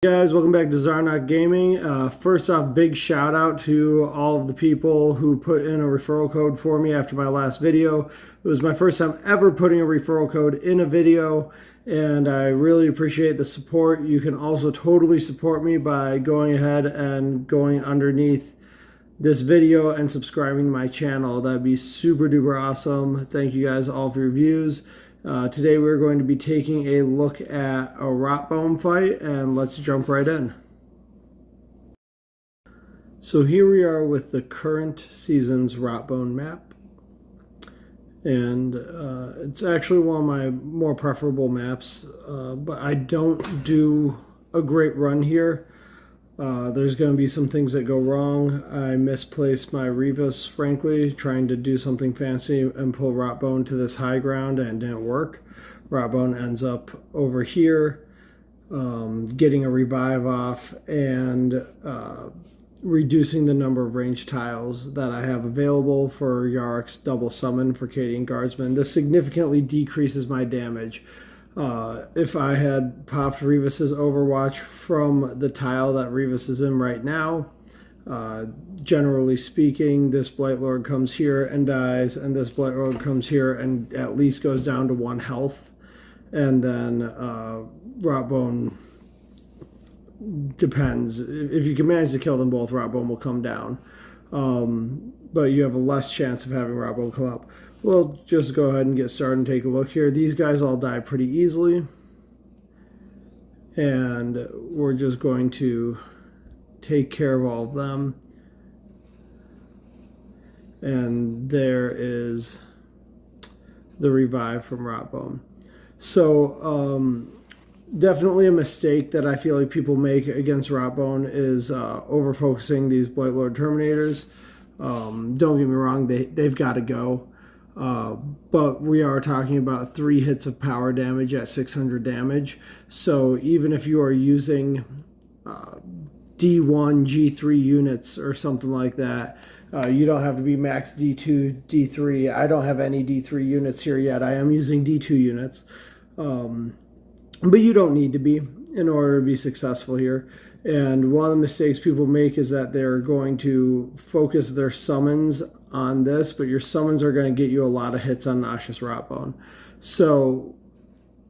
Guys, welcome back to Zarnok Gaming. First off, big shout out to all of the people who put in a referral code for me after my last video. It was my first time ever putting a referral code in a video, and I really appreciate the support. You can also totally support me by going ahead and going underneath this video and subscribing to my channel. That'd be super duper awesome. Thank you guys all for your views. Today we're going to be taking a look at a Rotbone fight, and let's jump right in. So here we are with the current season's Rotbone map, and it's actually one of my more preferable maps, but I don't do a great run here. There's going to be some things that go wrong. I misplaced my Revis, frankly, trying to do something fancy and pull Rotbone to this high ground, and it didn't work. Rotbone ends up over here, getting a revive off and reducing the number of range tiles that I have available for Yarok's double summon for Cadian Guardsman. This significantly decreases my damage. If I had popped Revis's Overwatch from the tile that Revis is in right now, generally speaking, this Blightlord comes here and dies, and this Blightlord comes here and at least goes down to 1 health, and then Rotbone depends. If you can manage to kill them both, Rotbone will come down, but you have a less chance of having Rotbone come up. We'll just go ahead and get started and take a look here. These guys all die pretty easily, and we're just going to take care of all of them. And there is the revive from Rotbone. So definitely a mistake that I feel like people make against Rotbone is over-focusing these Blightlord Terminators. Don't get me wrong, they've got to go. But we are talking about 3 hits of power damage at 600 damage. So even if you are using D1, G3 units or something like that, you don't have to be max D2, D3. I don't have any D3 units here yet. I am using D2 units. But you don't need to be in order to be successful here. And one of the mistakes people make is that they're going to focus their summons on this, but your summons are going to get you a lot of hits on Nauseous Rotbone. So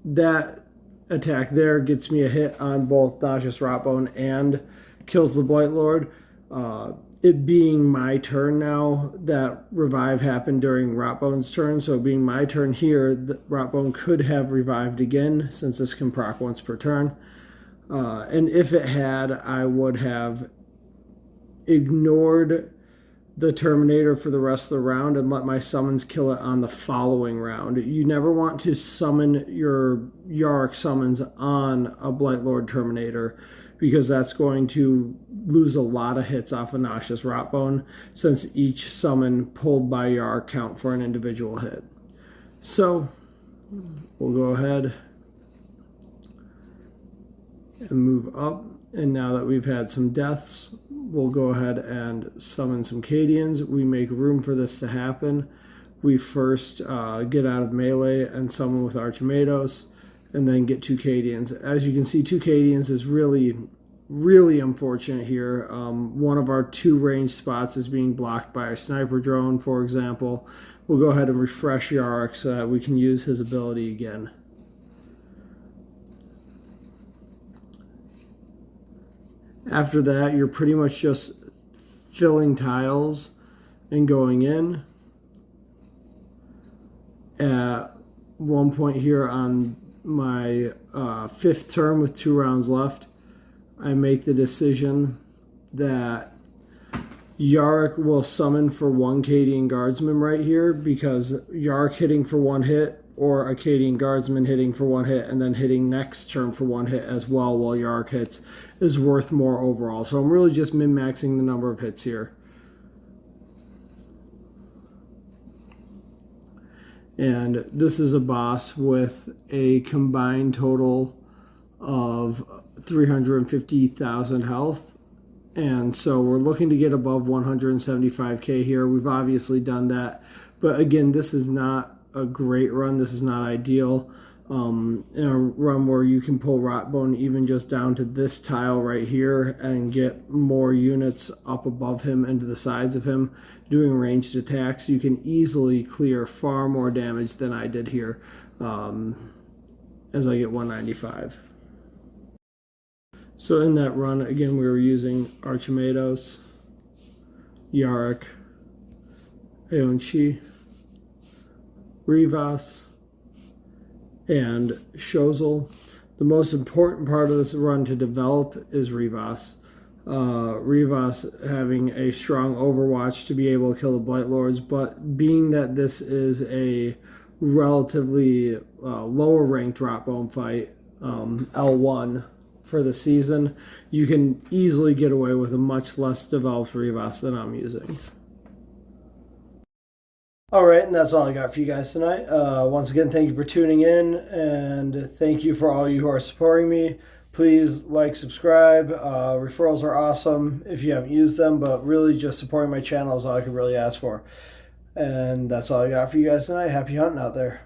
that attack there gets me a hit on both Nauseous Rotbone and kills the Blightlord. It being my turn now, that revive happened during Rotbone's turn, so being my turn here, the Rotbone could have revived again, since this can proc once per turn. And if it had, I would have ignored the Terminator for the rest of the round and let my summons kill it on the following round. You never want to summon your Yarok summons on a Blightlord Terminator, because that's going to lose a lot of hits off of Nauseous Rotbone, since each summon pulled by Yarok count for an individual hit. So we'll go ahead and move up, and now that we've had some deaths, we'll go ahead and summon some Cadians. We make room for this to happen. We first get out of melee and summon with Archimados, and then get 2 Cadians. As you can see, 2 Cadians is really, really unfortunate here. One of our 2 range spots is being blocked by a sniper drone, for example. We'll go ahead and refresh Yarok so that we can use his ability again. After that, you're pretty much just filling tiles and going in. At one point here on my 5th turn with 2 rounds left, I make the decision that Yarok will summon for 1 Cadian Guardsman right here, because Yarok hitting for 1 hit, or a Cadian Guardsman hitting for 1 hit and then hitting next turn for 1 hit as well while Yarok hits, is worth more overall. So I'm really just min-maxing the number of hits here. And this is a boss with a combined total of 350,000 health. And so we're looking to get above 175k here. We've obviously done that. But again, this is not a great run. This is not ideal. in a run where you can pull Rotbone even just down to this tile right here and get more units up above him and to the sides of him doing ranged attacks, you can easily clear far more damage than I did here as I get 195. So in that run, again, we were using Archimedos, Yarrick, Aonchi, Rivas, and Shozel. The most important part of this run to develop is Rivas. Rivas having a strong Overwatch to be able to kill the Blight Lords, but being that this is a relatively lower ranked Rotbone fight, L1 for the season, you can easily get away with a much less developed Rivas than I'm using. All right, and that's all I got for you guys tonight. Once again, thank you for tuning in, and thank you for all you who are supporting me. Please like, subscribe. Referrals are awesome if you haven't used them, but really just supporting my channel is all I can really ask for. And that's all I got for you guys tonight. Happy hunting out there.